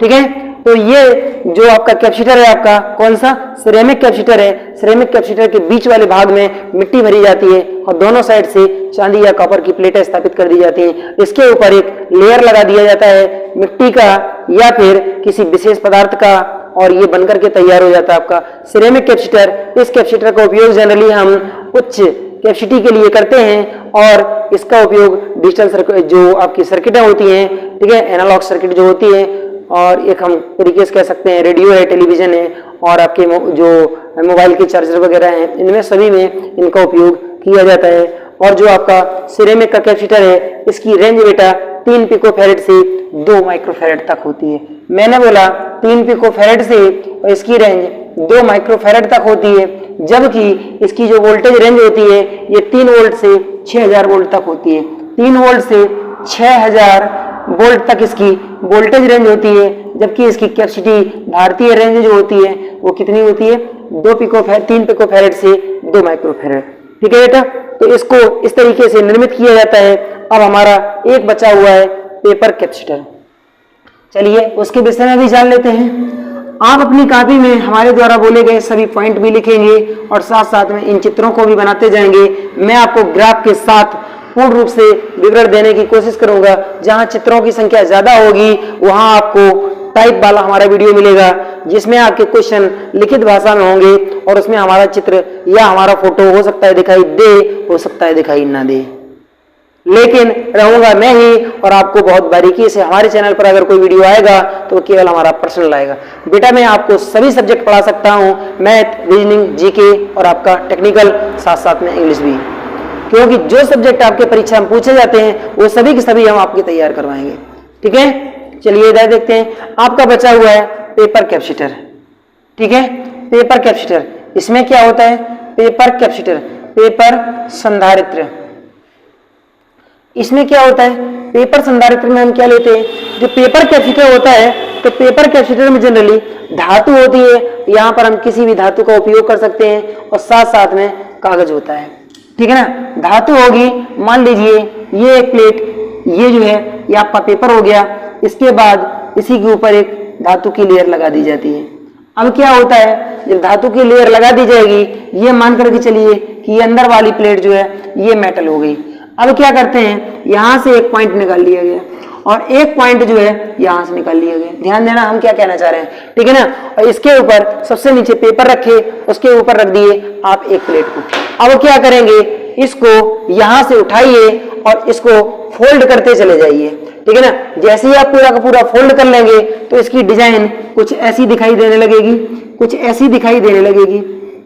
[SPEAKER 1] ठीक है, तो ये जो आपका कैपेसिटर है, आपका कौन सा? सिरेमिक कैपेसिटर है। सिरेमिक कैपेसिटर के बीच वाले भाग में मिट्टी भरी जाती है और दोनों साइड से चांदी या कॉपर की प्लेटें स्थापित कर दी जाती हैं। इसके ऊपर एक लेयर लगा दिया जाता है मिट्टी का या फिर किसी विशेष पदार्थ का, और ये बनकर के तैयार हो जाता है आपका सिरेमिक कैपेसिटर। इस कैपेसिटर का उपयोग जनरली हम उच्च कैपेसिटी के लिए करते हैं, और इसका उपयोग डिजिटल सर्किट, जो आपकी सर्किटें होती हैं, ठीक है, एनालॉग सर्किट जो होती है, और एक हम तरीके से कह सकते हैं रेडियो है, टेलीविजन है, और आपके जो मोबाइल के चार्जर वगैरह हैं, इनमें सभी में इनका उपयोग किया जाता है। और जो आपका सिरेमिक का कैपेसिटर है, इसकी रेंज बेटा 3 पिकोफैरेड से 2 माइक्रोफैरेड तक होती है। मैंने बोला 3 पिकोफैरेड से, और इसकी रेंज 2 माइक्रोफैरेड तक होती है, जबकि इसकी जो वोल्टेज रेंज होती है ये 3 वोल्ट से 6000 वोल्ट तक होती है। 3 वोल्ट से 6000 वोल्ट तक इसकी वोल्टेज रेंज होती है, जबकि इसकी कैपेसिटी भारतीय रेंज जो होती है वो कितनी होती है? 3 पिकोफैरेड से 2 माइक्रोफैरेड। ठीक है बेटा, तो इसको इस तरीके से निर्मित किया जाता है। अब हमारा एक बचा हुआ है पेपर कैपेसिटर। चलिए उसके विषय में भी जान लेते हैं। आप अपनी कॉपी में हमारे द्वारा बोले गए सभी पॉइंट भी लिखेंगे और साथ साथ में इन चित्रों को भी बनाते जाएंगे। मैं आपको ग्राफ के साथ पूर्ण रूप से विवरण देने की कोशिश करूंगा। जहां चित्रों की संख्या ज्यादा होगी वहां आपको टाइप वाला हमारा वीडियो मिलेगा, जिसमें आपके क्वेश्चन लिखित भाषा में होंगे, और उसमें हमारा चित्र या हमारा फोटो हो सकता है दिखाई दे, हो सकता है दिखाई ना दे, लेकिन रहूंगा मैं ही, और आपको बहुत बारीकी से हमारे चैनल पर अगर कोई वीडियो आएगा तो केवल हमारा पर्सनल आएगा। बेटा मैं आपको सभी सब्जेक्ट पढ़ा सकता हूं, मैथ, रीजनिंग, जीके और आपका टेक्निकल, साथ साथ में इंग्लिश भी, क्योंकि जो सब्जेक्ट आपके परीक्षा में पूछे जाते हैं वो सभी के सभी हम आपके तैयार करवाएंगे। ठीक है, चलिए इधर देखते हैं। आपका बचा हुआ है पेपर कैपेसिटर। ठीक है, पेपर कैपेसिटर, इसमें क्या होता है? पेपर कैपेसिटर, पेपर संधारित्र। इसमें क्या होता है? पेपर संधारित्र में हम क्या लेते हैं? जो पेपर कैपेसिटर होता है, तो पेपर कैपेसिटर में जनरली धातु होती है, यहाँ पर हम किसी भी धातु का उपयोग कर सकते हैं, और साथ साथ में कागज होता है। ठीक है ना, धातु होगी, मान लीजिए ये एक प्लेट, ये जो है ये आपका पेपर हो गया, इसके बाद इसी के ऊपर एक धातु की लेयर लगा दी जाती है। अब क्या होता है, जब धातु की लेयर लगा दी जाएगी, ये मान करके चलिए कि ये अंदर वाली प्लेट जो है ये मेटल हो गई। अब क्या करते हैं, यहां से एक पॉइंट निकाल लिया गया और एक पॉइंट जो है यहां से निकाल लिया गया। ध्यान देना हम क्या कहना चाह रहे हैं, ठीक है ना। और इसके ऊपर सबसे नीचे पेपर रखे, उसके ऊपर रख दिए आप एक प्लेट को। अब क्या करेंगे, इसको यहां से उठाइए और इसको फोल्ड करते चले जाइए, ठीक है ना। जैसे ही आप पूरा का पूरा फोल्ड कर लेंगे तो इसकी डिजाइन कुछ ऐसी दिखाई देने लगेगी। कुछ ऐसी दिखाई देने लगेगी,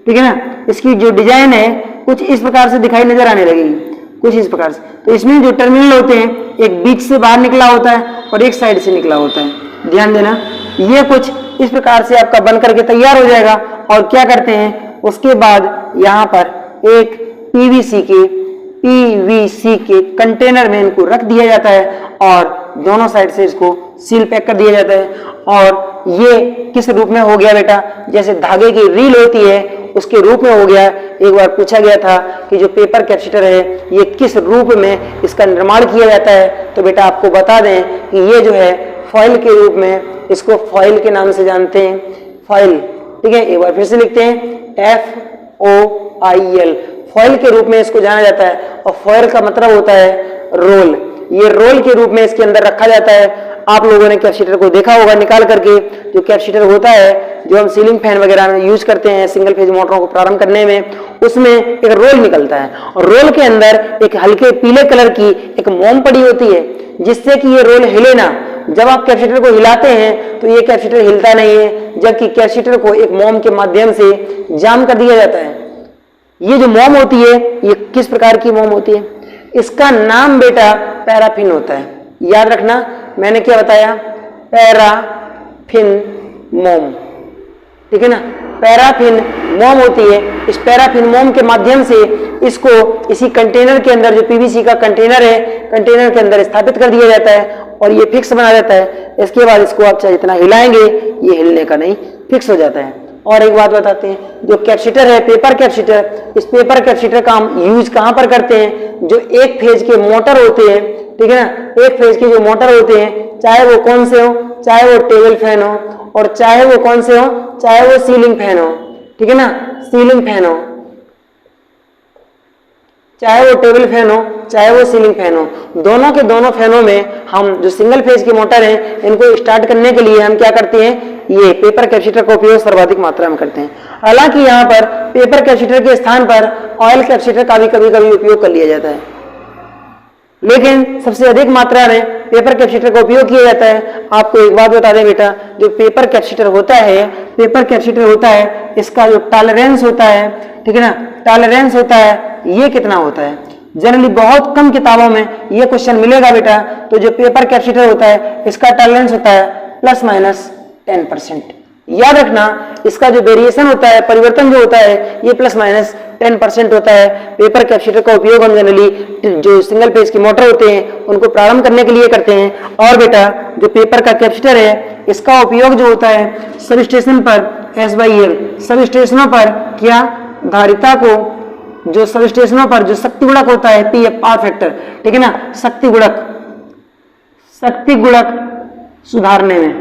[SPEAKER 1] ठीक है ना। इसकी जो डिजाइन है कुछ इस प्रकार से दिखाई नजर आने लगेगी, कुछ इस प्रकार से। तो इसमें जो टर्मिनल होते हैं एक बीच से बाहर निकला होता है और एक साइड से निकला होता है, ध्यान देना। ये कुछ इस प्रकार से आपका बन करके तैयार हो जाएगा। और क्या करते हैं उसके बाद यहाँ पर एक पीवीसी के कंटेनर में इनको रख दिया जाता है और दोनों साइड से इसको सील पैक कर दिया जाता है। और ये किस रूप में हो गया बेटा, जैसे धागे की रील होती है उसके रूप में हो गया। एक बार पूछा गया था कि जो पेपर कैपेसिटर है ये किस रूप में इसका निर्माण किया जाता है, तो बेटा आपको बता दें कि ये जो है फॉइल के रूप में, इसको फॉइल के नाम से जानते हैं, फॉइल, ठीक है। एक बार फिर से लिखते हैं FOIL, फॉइल के रूप में इसको जाना जाता है। और फॉइल का मतलब होता है रोल, ये रोल के रूप में इसके अंदर रखा जाता है। आप लोगों ने कैपेसिटर को देखा होगा निकाल करके, जो कैपेसिटर होता है जो हम सीलिंग फैन वगैरह में यूज करते हैं सिंगल फेज मोटरों को प्रारंभ करने में, उसमें एक रोल निकलता है और रोल के अंदर एक हल्के पीले कलर की एक मोम पड़ी होती है जिससे कि ये रोल हिले ना। जब आप कैपेसिटर को हिलाते हैं तो ये कैपेसिटर हिलता नहीं है, जबकि कैपेसिटर को एक मोम के माध्यम से जाम कर दिया जाता है। ये जो मोम होती है ये किस प्रकार की मोम होती है, इसका नाम बेटा पैराफिन होता है। याद रखना मैंने क्या बताया, पैराफिन मोम, ठीक है ना। पैराफिन मोम होती है, इस पैराफिन मोम के माध्यम से इसको इसी कंटेनर के अंदर, जो पीवीसी का कंटेनर है, कंटेनर के अंदर स्थापित कर दिया जाता है और ये फिक्स बना जाता है। इसके बाद इसको आप चाहे जितना हिलाएंगे ये हिलने का नहीं, फिक्स हो जाता है। और एक बात बताते हैं, जो कैपेसिटर है पेपर कैपेसिटर, इस पेपर कैपेसिटर का हम यूज कहां पर करते हैं, जो एक फेज के मोटर होते हैं, ठीक है ना। एक फेज के जो मोटर होते हैं, चाहे वो कौन से हो, चाहे वो टेबल फैन हो और चाहे वो कौन से हो, चाहे वो सीलिंग फैन हो, ठीक है ना, सीलिंग फैन हो, चाहे वो टेबल फैन हो, चाहे वो सीलिंग फैन हो, दोनों के दोनों फैनों में हम जो सिंगल फेज की मोटर है इनको स्टार्ट करने के लिए हम क्या करते हैं, ये पेपर कैपेसिटर का उपयोग सर्वाधिक मात्रा में करते हैं। हालांकि यहाँ पर पेपर कैपेसिटर के स्थान पर ऑयल कैपेसिटर का भी कभी-कभी उपयोग कर लिया जाता है, लेकिन सबसे अधिक मात्रा में पेपर कैपेसिटर का उपयोग किया जाता है। आपको एक बात बता दें बेटा, जो पेपर कैपेसिटर होता है, पेपर कैपेसिटर होता है, इसका जो टॉलरेंस होता है, ठीक है ना, टॉलरेंस होता है, ये कितना होता है। जनरली बहुत कम किताबों में ये क्वेश्चन मिलेगा बेटा। तो जो पेपर कैपेसिटर होता है इसका टॉलरेंस होता है +-10%। याद रखना इसका जो वेरिएशन होता है, परिवर्तन जो होता है, ये +-10% होता है। पेपर कैपेसिटर का उपयोग हम जनरली जो सिंगल फेज की मोटर होते हैं उनको प्रारंभ करने के लिए करते हैं। और बेटा जो पेपर का कैपेसिटर है इसका उपयोग जो होता है सब स्टेशन पर S/L, सब स्टेशनों पर क्या धारिता को, जो सब स्टेशनों पर जो शक्ति गुणक होता है PF, पावर फैक्टर, ठीक है ना, शक्ति गुणक सुधारने में,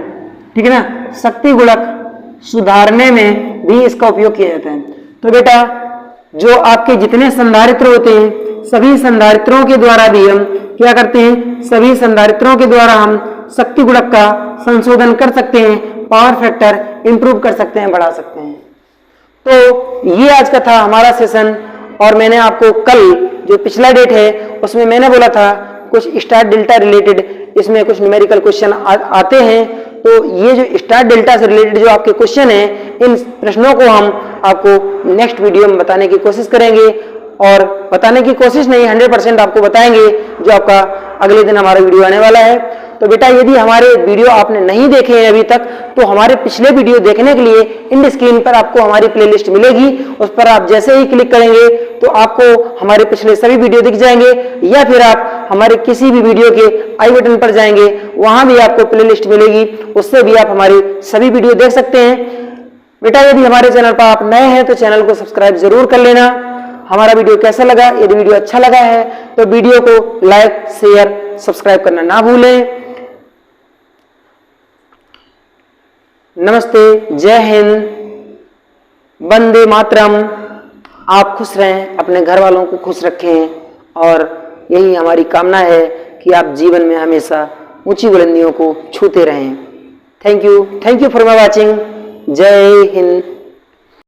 [SPEAKER 1] ठीक है ना, शक्ति गुणक सुधारने में भी इसका उपयोग किया जाता है। तो बेटा जो आपके जितने संधारित्र होते हैं सभी संधारित्रों के द्वारा भी हम क्या करते हैं, सभी संधारित्रों के द्वारा हम शक्ति गुणक का संशोधन कर सकते हैं, पावर फैक्टर इंप्रूव कर सकते हैं, बढ़ा सकते हैं। तो ये आज का था हमारा सेशन। और मैंने आपको कल जो पिछला डेट है उसमें मैंने बोला था कुछ स्टार डेल्टा रिलेटेड इसमें कुछ न्यूमेरिकल क्वेश्चन आते हैं। तो ये जो स्टार डेल्टा से रिलेटेड जो आपके क्वेश्चन है, इन प्रश्नों को हम आपको नेक्स्ट वीडियो में बताने की कोशिश करेंगे। और बताने की कोशिश नहीं, 100% आपको बताएंगे, जो आपका अगले दिन हमारा वीडियो आने वाला है। तो बेटा यदि हमारे वीडियो आपने नहीं देखे हैं अभी तक, तो हमारे पिछले वीडियो देखने के लिए इन स्क्रीन पर आपको हमारी प्लेलिस्ट मिलेगी। उस पर आप जैसे ही क्लिक करेंगे तो आपको हमारे पिछले सभी वीडियो दिख जाएंगे, या फिर आप हमारे किसी भी वीडियो के आई बटन पर जाएंगे, वहां भी आपको प्लेलिस्ट मिलेगी, उससे भी आप हमारी सभी वीडियो देख सकते हैं। बेटा यदि हमारे चैनल पर आप नए हैं तो चैनल को सब्सक्राइब जरूर कर लेना। हमारा वीडियो कैसा लगा, यदि वीडियो अच्छा लगा है तो वीडियो को लाइक, शेयर, सब्सक्राइब करना ना भूलें। नमस्ते, जय हिंद, वंदे मातरम। आप खुश रहें, अपने घर वालों को खुश रखें, और यही हमारी कामना है कि आप जीवन में हमेशा ऊंची बुलंदियों को छूते रहें। Thank you for my watching. जय हिंद।